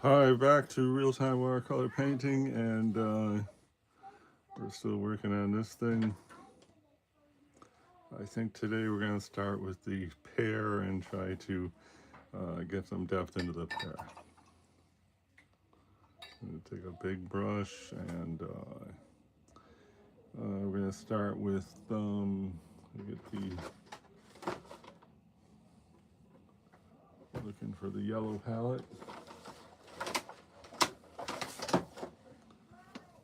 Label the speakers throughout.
Speaker 1: Hi, back to real-time watercolor painting, and we're still working on this thing. I think today we're going to start with the pear and try to get some depth into the pear. I'm going to take a big brush, and we're going to start with get the looking for the yellow palette.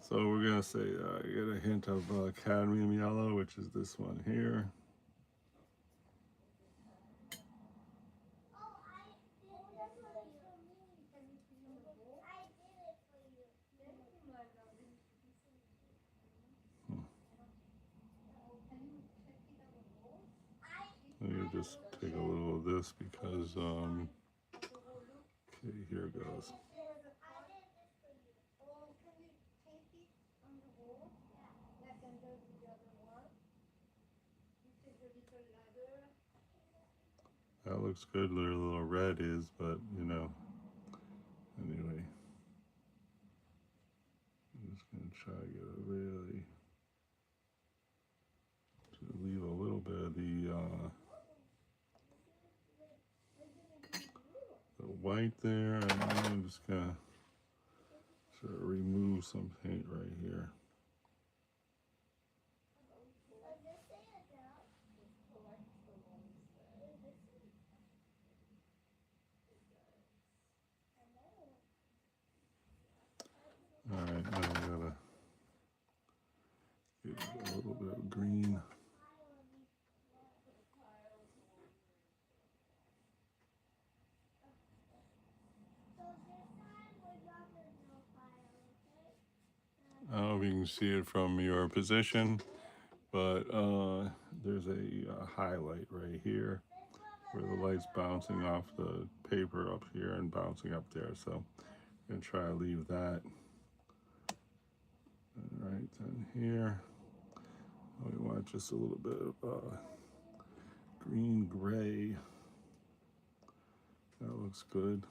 Speaker 1: So we're going to say get a hint of cadmium yellow, which is this one here. Let me just take a little of this because, okay, here it goes. That looks good where the little red is, but anyway. I'm just going to try to get a really, to leave a little bit of the white there, and then I'm just going to sort of remove some paint right here. All right, now I gotta get a little bit of green. I don't know if you can see it from your position, but there's a highlight right here where the light's bouncing off the paper up here and bouncing up there. So I'm gonna try to leave that. All right, then here we want just a little bit of green gray. That looks good.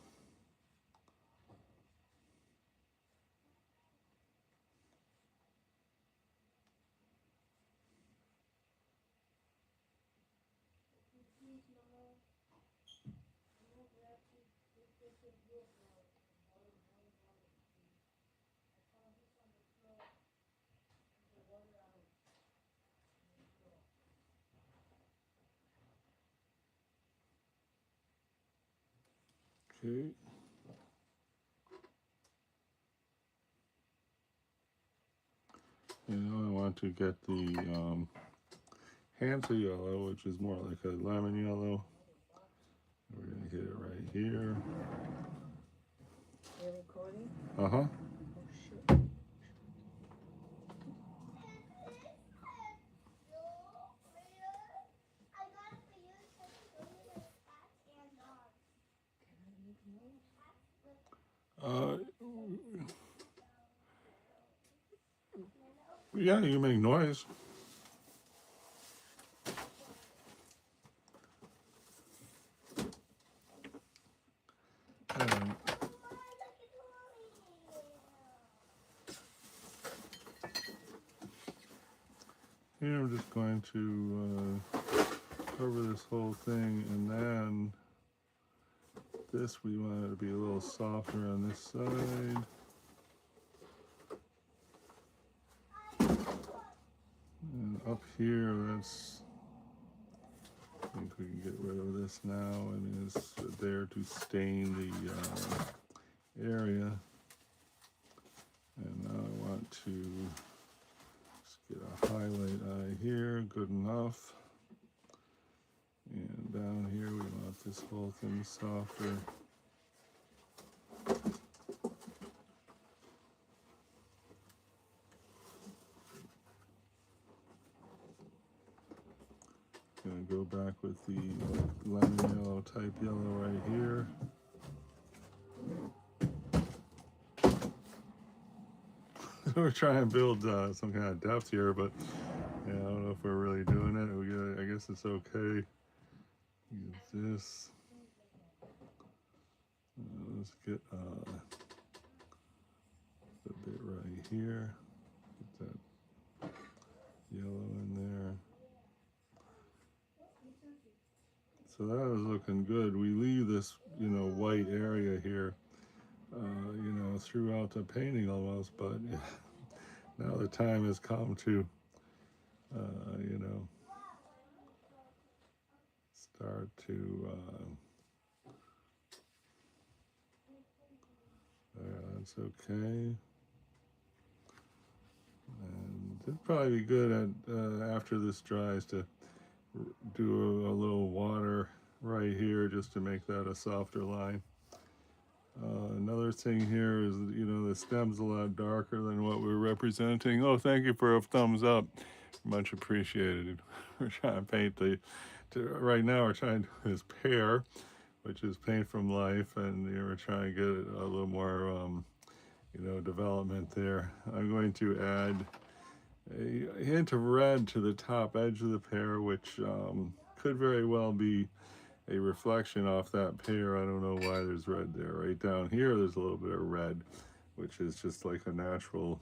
Speaker 1: Okay. And now I want to get the Hansa yellow, which is more like a lemon yellow. We're gonna hit it right here.
Speaker 2: You're recording?
Speaker 1: Uh-huh.
Speaker 2: Oh, shoot.
Speaker 1: Uh, yeah, you can make noise. All right. Here I'm just going to cover this whole thing, and then this we want it to be a little softer on this side. And up here, I think we can get rid of this now. I mean, it's there to stain the area. And now I want to just get a highlight eye here, good enough. And down here, we want this whole thing softer. Gonna go back with the lemon yellow type yellow right here. We're trying to build some kind of depth here, but yeah, I don't know if we're really doing it. I guess it's okay. Use this. Let's get a bit right here. Get that yellow in there. So that is looking good. We leave this, white area here, throughout the painting almost, but now the time has come to, start to, that's okay. And it'd probably be good at, after this dries to do a little water right here just to make that a softer line. Another thing here is, the stem's a lot darker than what we're representing. Oh, thank you for a thumbs up. Much appreciated. We're trying to paint right now we're trying to do this pear, which is paint from life, and we're trying to get a little more, development there. I'm going to add a hint of red to the top edge of the pear, which could very well be a reflection off that pear. I don't know why there's red there. Right down here there's a little bit of red, which is just like a natural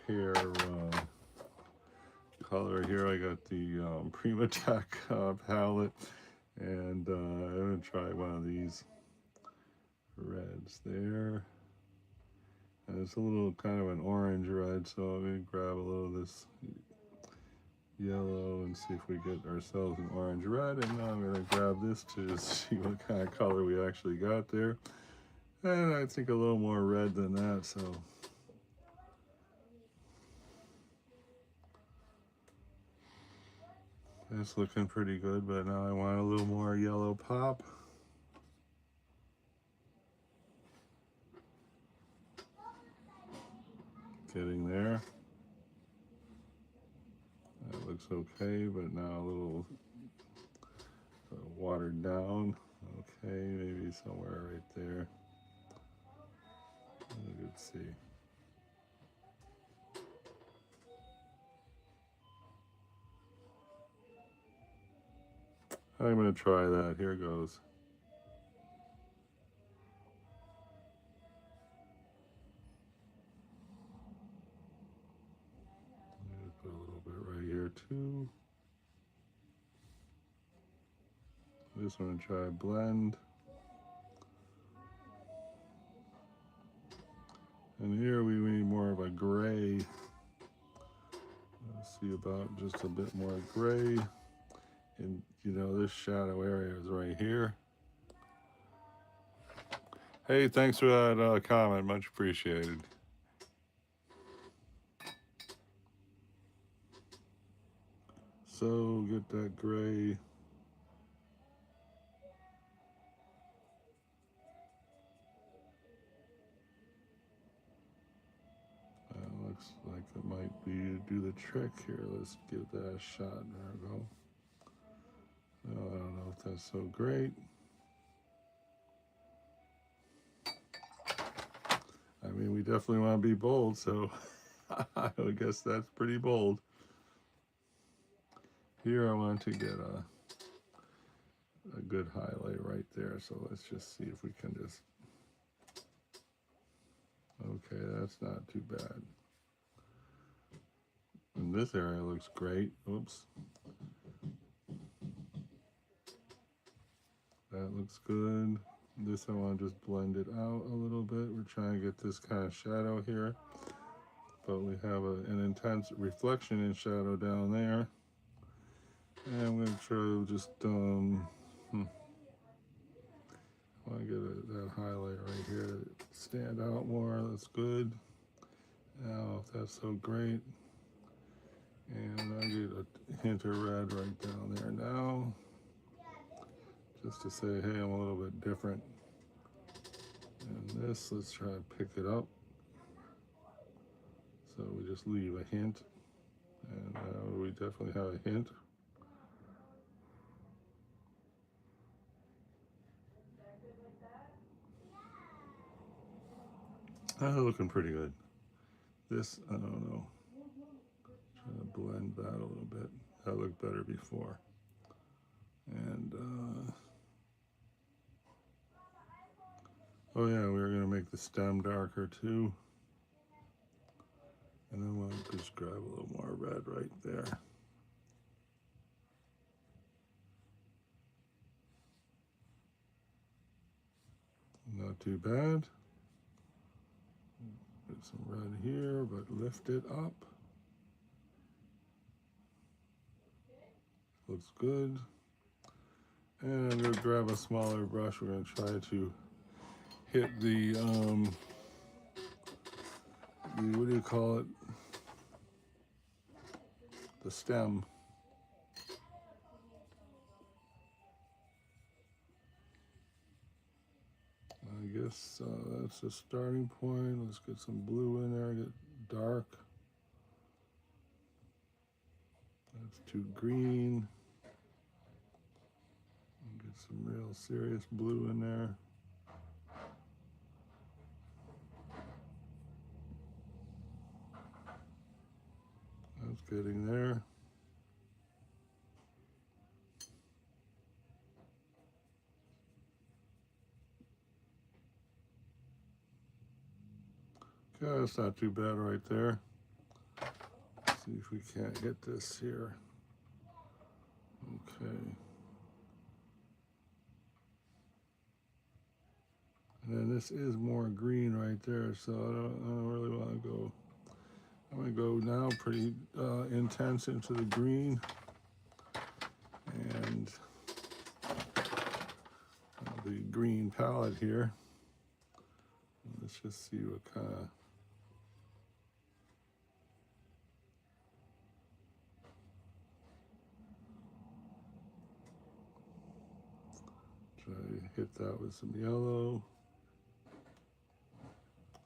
Speaker 1: pear color here. I got the Prima Tech palette, and I'm going to try one of these reds there. And it's a little kind of an orange red, so I'm going to grab a little of this yellow and see if we get ourselves an orange red. And now I'm going to grab this to just see what kind of color we actually got there. And I think a little more red than that, so it's looking pretty good, but now I want a little more yellow pop. Getting there. That looks okay, but now a little watered down. Okay, maybe somewhere right there. Let's see. I'm going to try that. Here goes. Put a little bit right here too. This one, try blend. And here we need more of a gray. Let's see about just a bit more gray. And this shadow area is right here. Hey, thanks for that comment. Much appreciated. So get that gray. Looks like it might be to do the trick here. Let's give that a shot. There we go. Oh, I don't know if that's so great. I mean, we definitely want to be bold, so I guess that's pretty bold. Here I want to get a good highlight right there, so let's just see if we can just... Okay, that's not too bad. And this area looks great. Oops. That looks good. This I want to just blend it out a little bit. We're trying to get this kind of shadow here, but we have an intense reflection and shadow down there. And I'm going to try to just I want to get that highlight right here to stand out more. That's good. Now, if that's so great. And I'll get a hint of red right down there now. Just to say, hey, I'm a little bit different. And this, let's try to pick it up. So we just leave a hint. And we definitely have a hint. Looking pretty good. This, I don't know. Try to blend that a little bit. That looked better before. And Oh yeah, we were gonna make the stem darker too. And then we'll just grab a little more red right there. Not too bad. Get some red here, but lift it up. Looks good. And I'm going to grab a smaller brush. We're going to try to hit the what do you call it? The stem. I guess that's the starting point. Let's get some blue in there, get dark. That's too green. Get some real serious blue in there. That's getting there. Okay, that's not too bad right there. Let's see if we can't hit this here. Okay. And then this is more green right there, so I don't really want to go. I'm going to go now pretty intense into the green. And the green palette here. Let's just see what kind of try to hit that with some yellow.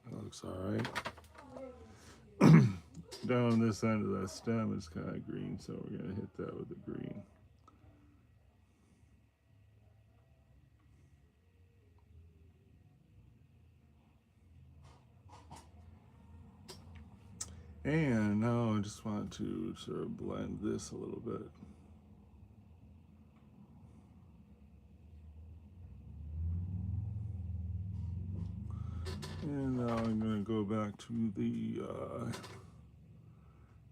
Speaker 1: That looks all right. Down this end of that stem is kind of green, so we're going to hit that with the green. And now I just want to sort of blend this a little bit. And now I'm going to go back to the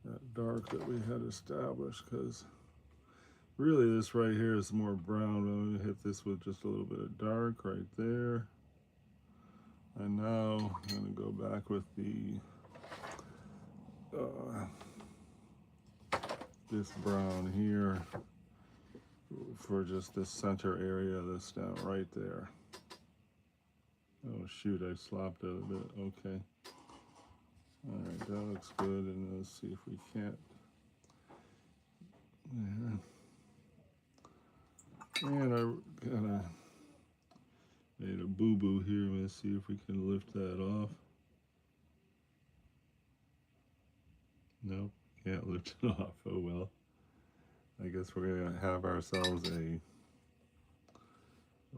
Speaker 1: that dark that we had established, because really this right here is more brown. I'm going to hit this with just a little bit of dark right there. And now I'm going to go back with the this brown here for just this center area of this down right there. Oh shoot, I slopped it a bit. Okay. All right, that looks good. And let's see if we can't. Yeah. And I kind of made a boo-boo here. Let's see if we can lift that off. Nope, can't lift it off. Oh well. I guess we're gonna have ourselves a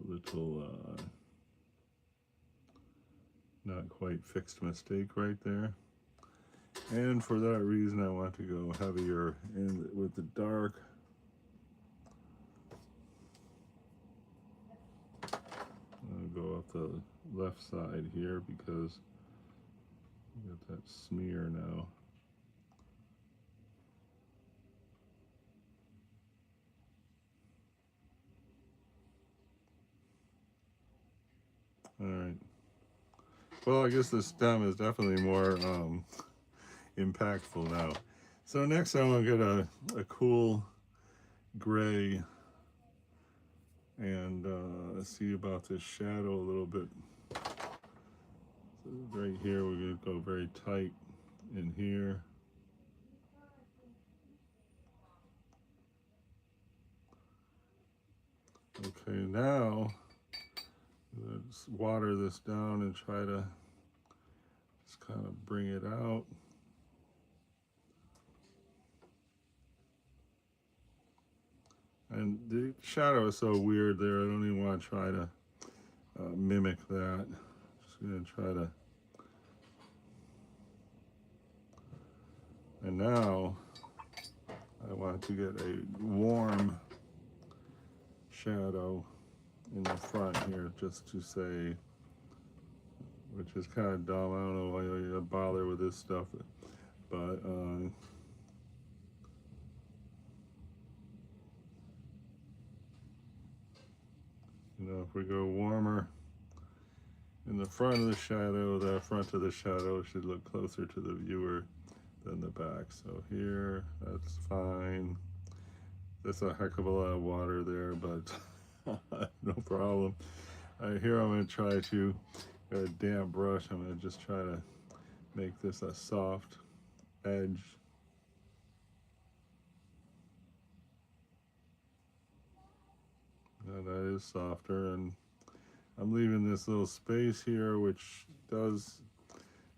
Speaker 1: little not quite fixed mistake right there. And for that reason, I want to go heavier in with the dark. I'll go up the left side here because we got that smear now. All right. Well, I guess the stem is definitely more impactful now. So next I'm going to get a cool gray and see about this shadow a little bit. So right here we're going to go very tight in here. Okay, now let's water this down and try to just kind of bring it out. And the shadow is so weird there, I don't even want to try to mimic that. Just going to try to. And now I want to get a warm shadow in the front here, just to say which is kind of dumb. I don't know why you bother with this stuff, but if we go warmer in the front of the shadow, the front of the shadow should look closer to the viewer than the back. So here, that's fine. There's a heck of a lot of water there, but no problem. Here I'm going to try to, got a damp brush, I'm going to just try to make this a soft edge. That is softer, and I'm leaving this little space here, which does,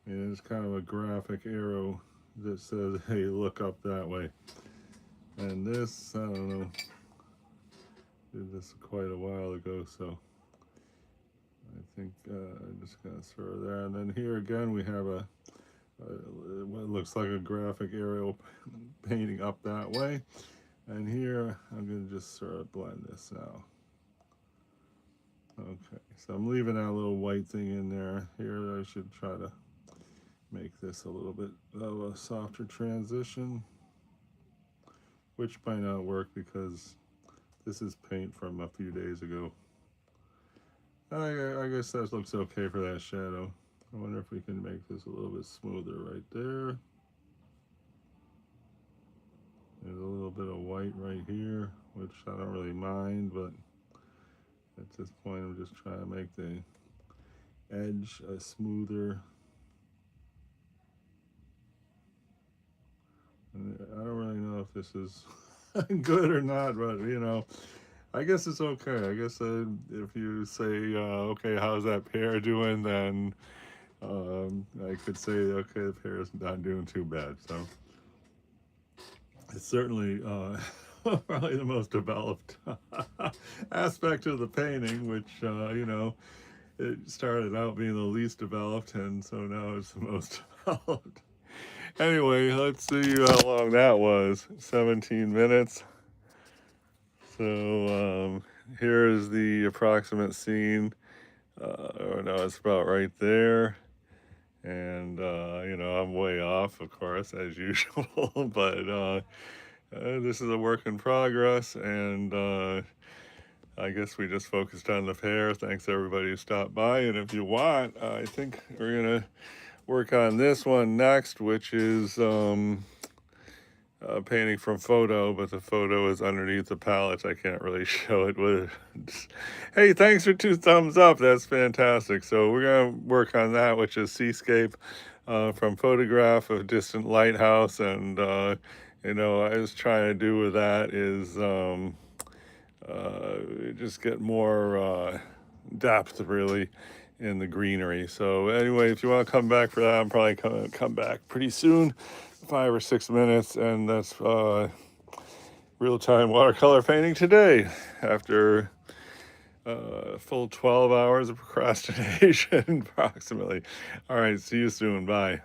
Speaker 1: it's kind of a graphic arrow that says, hey, look up that way. And this, I don't know, did this quite a while ago, so I think I'm just going to throw that. And then here again, we have what looks like a graphic arrow painting up that way. And here, I'm going to just sort of blend this now. Okay, so I'm leaving that little white thing in there. Here I should try to make this a little bit of a softer transition, which might not work because this is paint from a few days ago. I guess that looks okay for that shadow. I wonder if we can make this a little bit smoother right there. There's a little bit of white right here, which I don't really mind, but at this point, I'm just trying to make the edge smoother. And I don't really know if this is good or not, but I guess it's okay. I guess if you say, okay, how's that pear doing, then I could say, okay, the pear is not doing too bad. So it's certainly probably the most developed aspect of the painting, which, it started out being the least developed, and so now it's the most developed. Anyway, let's see how long that was. 17 minutes. So here is the approximate scene. Oh no, it's about right there. And, I'm way off, of course, as usual, but this is a work in progress, and I guess we just focused on the pear. Thanks everybody who stopped by, and if you want, I think we're gonna work on this one next, which is painting from photo, but the photo is underneath the palette. I can't really show it with. Hey, thanks for 2 thumbs up. That's fantastic. So we're gonna work on that, which is seascape from photograph of distant lighthouse, and I was trying to do with that is just get more depth really in the greenery. So anyway, if you want to come back for that, I'm probably gonna come back pretty soon, 5 or 6 minutes, and that's real-time watercolor painting today after full 12 hours of procrastination approximately. All right, see you soon. Bye.